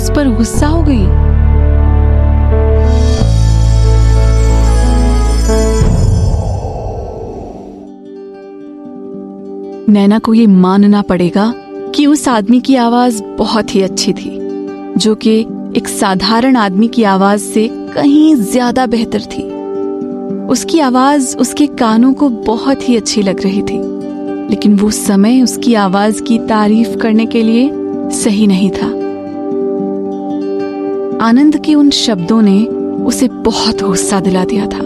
उस पर गुस्सा हो गई। नैना को ये मानना पड़ेगा कि उस आदमी की आवाज बहुत ही अच्छी थी, जो कि एक साधारण आदमी की आवाज से कहीं ज्यादा बेहतर थी। उसकी आवाज उसके कानों को बहुत ही अच्छी लग रही थी, लेकिन वो समय उसकी आवाज की तारीफ करने के लिए सही नहीं था। आनंद के उन शब्दों ने उसे बहुत गुस्सा दिला दिया था।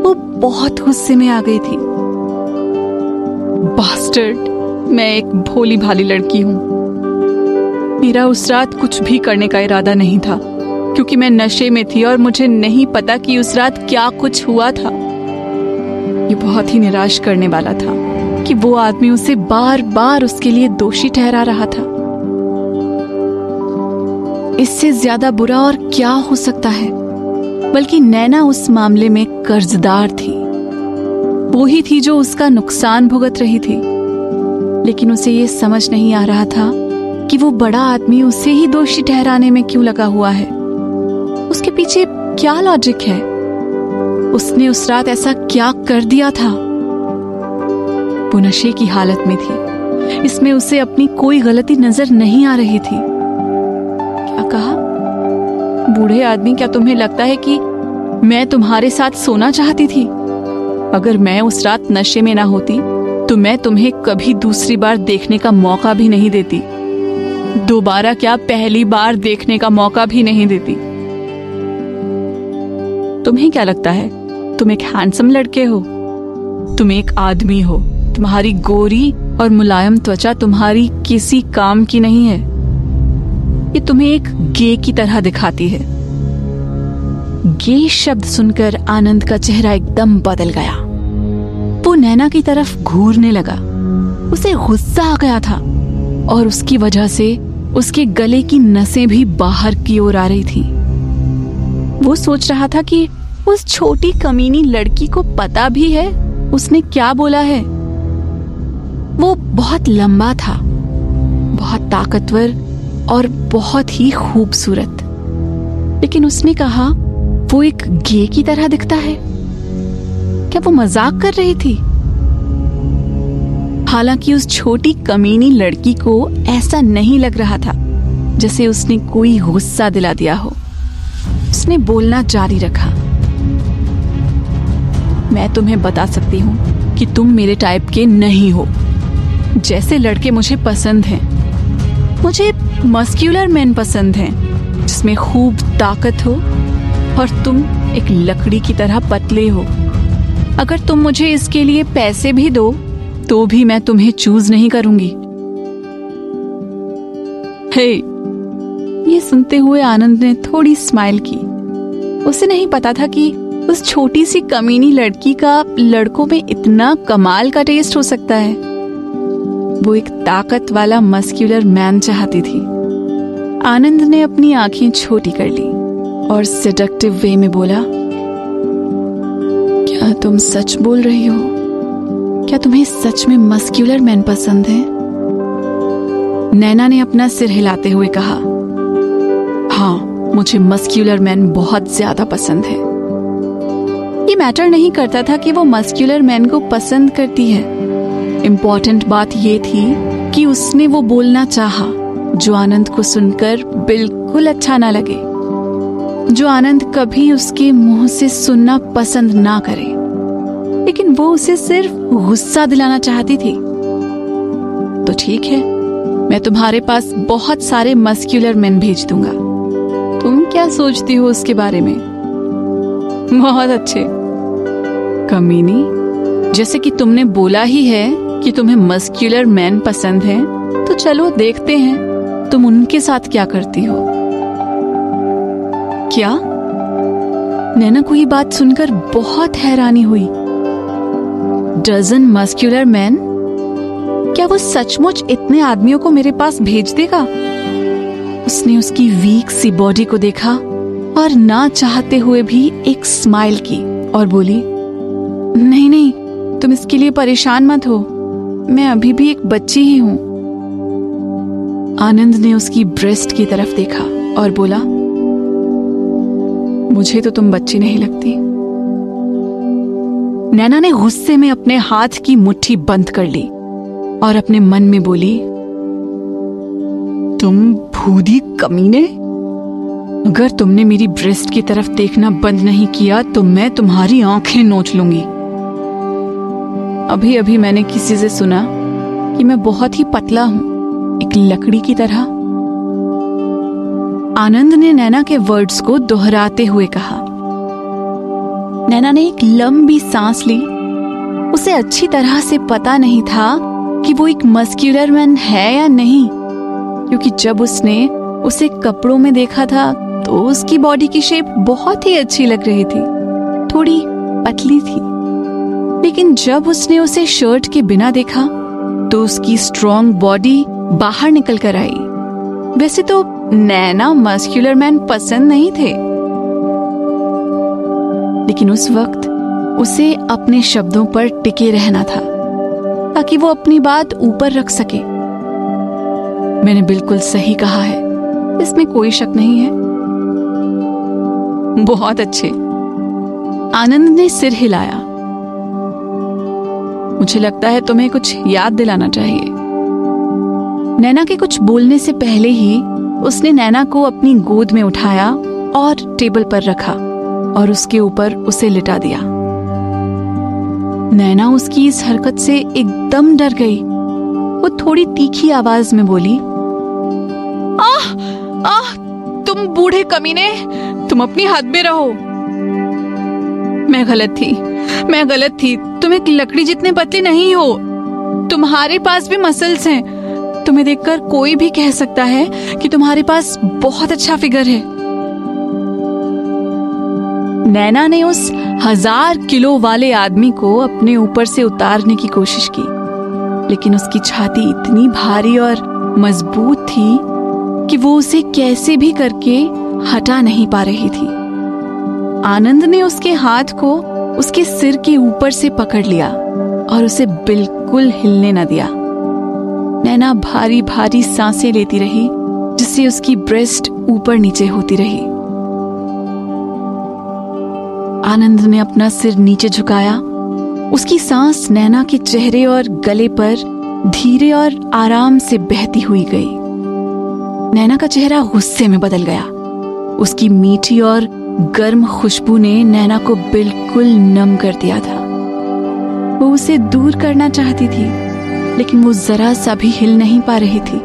वो बहुत गुस्से में आ गई थी। बास्टर्ड, मैं एक भोली भाली लड़की हूं। मेरा उस रात कुछ भी करने का इरादा नहीं था, क्योंकि मैं नशे में थी और मुझे नहीं पता कि उस रात क्या कुछ हुआ था। ये बहुत ही निराश करने वाला था कि वो आदमी उसे बार बार उसके लिए दोषी ठहरा रहा था। इससे ज्यादा बुरा और क्या हो सकता है? बल्कि नैना उस मामले में कर्जदार थी। वो ही थी जो उसका नुकसान भुगत रही थी, लेकिन उसे ये समझ नहीं आ रहा था कि वो बड़ा आदमी उसे ही दोषी ठहराने में क्यों लगा हुआ है। उसके पीछे क्या लॉजिक है? उसने उस रात ऐसा क्या कर दिया था? वो नशे की हालत में थी, इसमें उसे अपनी कोई गलती नजर नहीं आ रही थी। क्या कहा? बूढ़े आदमी, क्या तुम्हें लगता है कि मैं तुम्हारे साथ सोना चाहती थी? अगर मैं उस रात नशे में ना होती तो मैं तुम्हें कभी दूसरी बार देखने का मौका भी नहीं देती। दोबारा क्या, पहली बार देखने का मौका भी नहीं देती। तुम्हें क्या लगता है तुम एक हैंडसम लड़के हो? तुम एक आदमी हो। तुम्हारी गोरी और मुलायम त्वचा तुम्हारी किसी काम की नहीं है। ये तुम्हें एक गे की तरह दिखाती है। गे शब्द सुनकर आनंद का चेहरा एकदम बदल गया। वो नैना की तरफ घूरने लगा। उसे गुस्सा आ गया था और उसकी वजह से उसके गले की नसें भी बाहर की ओर आ रही थी। वो सोच रहा था कि उस छोटी कमीनी लड़की को पता भी है उसने क्या बोला है। वो बहुत लंबा था, बहुत ताकतवर और बहुत ही खूबसूरत, लेकिन उसने कहा वो एक गे की तरह दिखता है। क्या वो मजाक कर रही थी? हालांकि उस छोटी कमीनी लड़की को ऐसा नहीं लग रहा था जैसे उसने कोई गुस्सा दिला दिया हो। उसने बोलना जारी रखा। मैं तुम्हें बता सकती हूँ कि तुम मेरे टाइप के नहीं हो। जैसे लड़के मुझे पसंद हैं, मुझे मस्क्यूलर मैन पसंद हैं, जिसमें खूब ताकत हो, और तुम एक लकड़ी की तरह पतले हो। अगर तुम मुझे इसके लिए पैसे भी दो तो भी मैं तुम्हें चूज नहीं करूंगी। हे, ये सुनते हुए आनंद ने थोड़ी स्माइल की। उसे नहीं पता था कि उस छोटी सी कमीनी लड़की का लड़कों में इतना कमाल का टेस्ट हो सकता है। वो एक ताकत वाला मस्क्यूलर मैन चाहती थी। आनंद ने अपनी आंखें छोटी कर ली और सेडक्टिव वे में बोला, क्या तुम सच बोल रही हो? क्या तुम्हें सच में मस्क्यूलर मैन पसंद है? नैना ने अपना सिर हिलाते हुए कहा, हाँ, मुझे मस्क्यूलर मैन बहुत ज्यादा पसंद है। ये मैटर नहीं करता था कि वो मस्क्यूलर मैन को पसंद करती है। इम्पोर्टेंट बात ये थी कि उसने वो बोलना चाहा जो आनंद को सुनकर बिल्कुल अच्छा ना लगे, जो आनंद कभी उसके मुंह से सुनना पसंद ना करे, लेकिन वो उसे सिर्फ गुस्सा दिलाना चाहती थी। तो ठीक है, मैं तुम्हारे पास बहुत सारे मस्क्यूलर मैन भेज दूंगा। तुम क्या सोचती हो उसके बारे में? बहुत अच्छे। कमीनी, जैसे कि तुमने बोला ही है कि तुम्हें मस्क्यूलर मैन पसंद हैं, तो चलो देखते हैं तुम उनके साथ क्या करती हो। क्या? नैना को ये बात सुनकर बहुत हैरानी हुई। Dozen muscular man? क्या वो सचमुच इतने आदमियों को मेरे पास भेज देगा? उसने उसकी वीक सी बॉडी को देखा और ना चाहते हुए भी एक स्माइल की और बोली, नहीं नहीं, तुम इसके लिए परेशान मत हो, मैं अभी भी एक बच्ची ही हूं। आनंद ने उसकी ब्रेस्ट की तरफ देखा और बोला, मुझे तो तुम बच्ची नहीं लगती। नैना ने गुस्से में अपने हाथ की मुट्ठी बंद कर ली और अपने मन में बोली, तुम भूदी कमीने, अगर तुमने मेरी ब्रेस्ट की तरफ देखना बंद नहीं किया तो मैं तुम्हारी आंखें नोच लूंगी। अभी अभी मैंने किसी से सुना कि मैं बहुत ही पतला हूं, एक लकड़ी की तरह। आनंद ने नैना के वर्ड्स को दोहराते हुए कहा। नैना ने एक लंबी सांस ली। उसे अच्छी तरह से पता नहीं था कि वो एक मस्क्यूलर मैन है या नहीं, क्योंकि जब उसने उसे कपड़ों में देखा था तो उसकी बॉडी की शेप बहुत ही अच्छी लग रही थी, थोड़ी पतली थी। लेकिन जब उसने उसे शर्ट के बिना देखा तो उसकी स्ट्रॉन्ग बॉडी बाहर निकल कर आई। वैसे तो नैना मस्क्यूलर मैन पसंद नहीं थे, लेकिन उस वक्त उसे अपने शब्दों पर टिके रहना था ताकि वो अपनी बात ऊपर रख सके। मैंने बिल्कुल सही कहा है, इसमें कोई शक नहीं है। बहुत अच्छे। आनंद ने सिर हिलाया। मुझे लगता है तुम्हें कुछ याद दिलाना चाहिए। नैना के कुछ बोलने से पहले ही उसने नैना को अपनी गोद में उठाया और टेबल पर रखा और उसके ऊपर उसे लिटा दिया। नैना उसकी इस हरकत से एकदम डर गई। वो थोड़ी तीखी आवाज में बोली, आह आह, तुम बूढ़े कमीने, तुम अपनी हद में रहो। मैं गलत थी। तुम एक लकड़ी जितने पतले नहीं हो। तुम्हारे पास भी मसल्स हैं। तुम्हें देखकर कोई भी कह सकता है कि तुम्हारे पास बहुत अच्छा फिगर है। नैना ने उस 1000 किलो वाले आदमी को अपने ऊपर से उतारने की कोशिश की, लेकिन उसकी छाती इतनी भारी और मजबूत थी कि वो उसे कैसे भी करके हटा नहीं पा रही थी। आनंद ने उसके हाथ को उसके सिर के ऊपर से पकड़ लिया और उसे बिल्कुल हिलने न दिया। नैना भारी भारी सांसें लेती रही, जिससे उसकी ब्रेस्ट ऊपर नीचे होती रही। आनंद ने अपना सिर नीचे झुकाया। उसकी सांस नैना के चेहरे और गले पर धीरे और आराम से बहती हुई गई। नैना का चेहरा गुस्से में बदल गया। उसकी मीठी और गर्म खुशबू ने नैना को बिल्कुल नम कर दिया था। वो उसे दूर करना चाहती थी, लेकिन वो जरा सा भी हिल नहीं पा रही थी।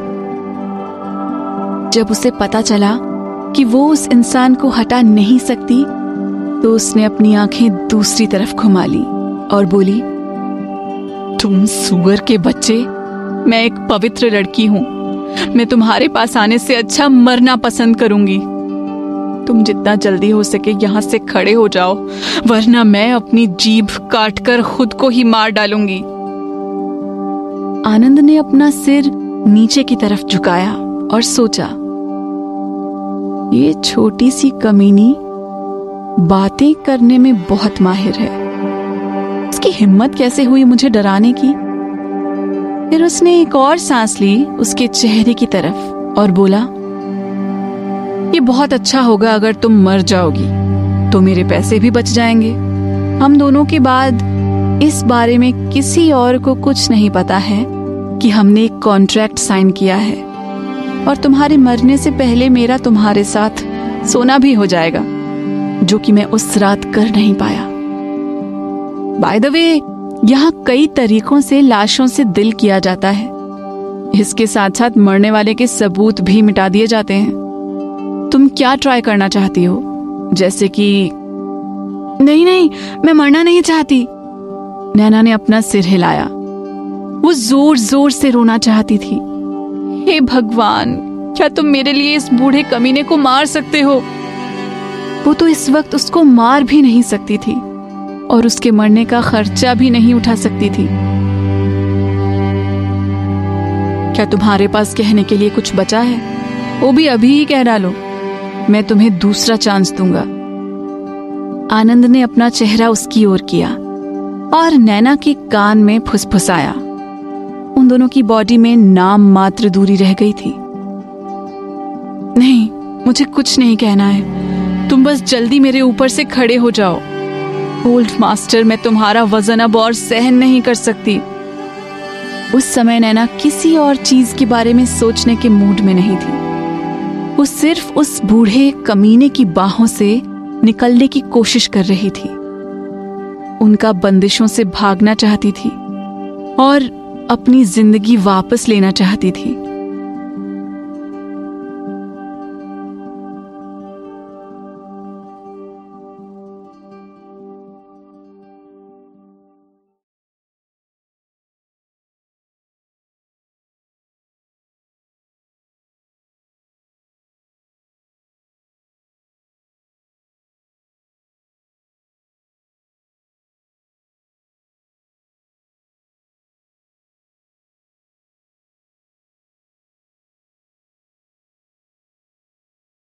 जब उसे पता चला कि वो उस इंसान को हटा नहीं सकती, तो उसने अपनी आंखें दूसरी तरफ घुमा ली और बोली, तुम सुअर के बच्चे, मैं एक पवित्र लड़की हूं। मैं तुम्हारे पास आने से अच्छा मरना पसंद करूंगी। तुम जितना जल्दी हो सके यहां से खड़े हो जाओ, वरना मैं अपनी जीभ काटकर खुद को ही मार डालूंगी। आनंद ने अपना सिर नीचे की तरफ झुकाया और सोचा, ये छोटी सी कमीनी बातें करने में बहुत माहिर है। उसकी हिम्मत कैसे हुई मुझे डराने की? फिर उसने एक और सांस ली उसके चेहरे की तरफ और बोला, ये बहुत अच्छा होगा अगर तुम मर जाओगी, तो मेरे पैसे भी बच जाएंगे। हम दोनों के बाद इस बारे में किसी और को कुछ नहीं पता है कि हमने एक कॉन्ट्रैक्ट साइन किया है, और तुम्हारे मरने से पहले मेरा तुम्हारे साथ सोना भी हो जाएगा, जो कि मैं उस रात कर नहीं पाया। बाय द वे, यहाँ कई तरीकों से लाशों से दिल किया जाता है। इसके साथ साथ मरने वाले के सबूत भी मिटा दिए जाते हैं। तुम क्या ट्राई करना चाहती हो? जैसे कि नहीं, मैं मरना नहीं चाहती। नैना ने अपना सिर हिलाया। वो जोर जोर से रोना चाहती थी। हे भगवान, क्या तुम मेरे लिए इस बूढ़े कमीने को मार सकते हो? वो तो इस वक्त उसको मार भी नहीं सकती थी और उसके मरने का खर्चा भी नहीं उठा सकती थी। क्या तुम्हारे पास कहने के लिए कुछ बचा है? वो भी अभी ही कह डालो, मैं तुम्हें दूसरा चांस दूंगा। आनंद ने अपना चेहरा उसकी ओर किया और नैना के कान में फुसफुसाया। उन दोनों की बॉडी में नाम मात्र दूरी रह गई थी, मुझे कुछ नहीं कहना है, तुम बस जल्दी मेरे ऊपर से खड़े हो जाओ। ओल्ड मास्टर, मैं तुम्हारा वजन अब और सहन नहीं कर सकती। उस समय नैना किसी और चीज के बारे में सोचने के मूड में नहीं थी। वो सिर्फ उस बूढ़े कमीने की बाहों से निकलने की कोशिश कर रही थी। उनका बंदिशों से भागना चाहती थी और अपनी जिंदगी वापस लेना चाहती थी।